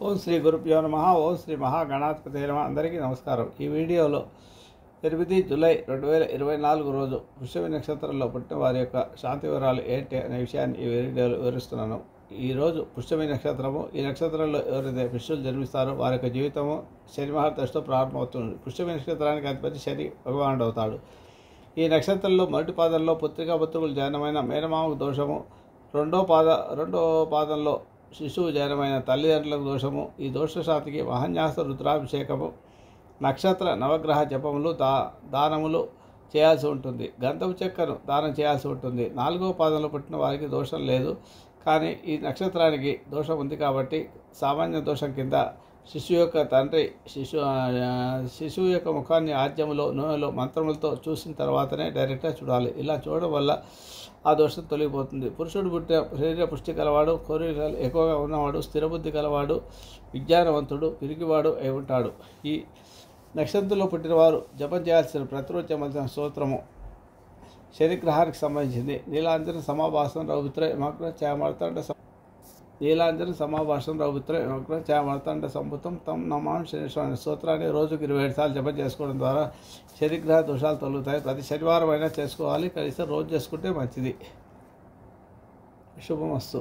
ఓం శ్రీ గురుభ్యో నమః. ఓం శ్రీ మహాగణాధిపతే నమః. అందరికీ నమస్కారం. ఈ వీడియోలో 8 జూలై 2024 రోజు వృషభ నక్షత్రంలో పుట్టిన వారి యొక్క శాంతి వివరాలు ఏంటి అనే విషయాన్ని ఈ వీడియోలో వివరిస్తున్నాను. ఈరోజు వృషభ నక్షత్రము. ఈ నక్షత్రంలో ఎవరైతే పుష్యులు జన్మిస్తారో వారి యొక్క జీవితము శని మహాదశతో ప్రారంభమవుతుంది. వృషభ నక్షత్రానికి అధిపతి శని భగవానుడు అవుతాడు. ఈ నక్షత్రంలో మొదటి పాదంలో పుత్రికాపుత్రులు జననమైన మేనమామ దోషము, రెండో పాదంలో శిశువు జనమైన తల్లిదండ్రులకు దోషము. ఈ దోషశాంతికి మహాన్యాస రుద్రాభిషేకము, నక్షత్ర నవగ్రహ జపములు, దానములు చేయాల్సి ఉంటుంది. గంధపు చెక్కను దానం చేయాల్సి ఉంటుంది. 4వ పాదంలో పుట్టిన వారికి దోషం లేదు, కానీ ఈ నక్షత్రానికి దోషం ఉంది కాబట్టి సామాన్య దోషం కింద శిశువు యొక్క తండ్రి శిశువు యొక్క ముఖాన్ని ఆద్యములో నూనెలో మంత్రములతో చూసిన తర్వాతనే డైరెక్ట్గా చూడాలి. ఇలా చూడడం వల్ల ఆ దోషం తొలగిపోతుంది. పురుషుడు పుట్టిన శరీర పుష్టి కలవాడు, కోరికలు ఎక్కువగా ఉన్నవాడు, స్థిరబుద్ధి కలవాడు, విజ్ఞానవంతుడు, పిరికివాడు అయి ఉంటాడు. ఈ నక్షత్రంలో పుట్టినవారు జపం చేయాల్సిన ప్రతిరోజు చేయవలసిన స్తోత్రము శనిగ్రహానికి సంబంధించింది. నీలాంజన సమాభాసం రౌవిత్ర ఛాయమార్తాండ సంభూతం తం నమామి శనీశ్వరుని స్తోత్రాన్ని రోజుకు 27 సార్లు జపం చేసుకోవడం ద్వారా శనిగ్రహ దోషాలు తొలుగుతాయి. ప్రతి శనివారం అయినా చేసుకోవాలి, కనీసం రోజు చేసుకుంటే మంచిది. శుభమస్తు.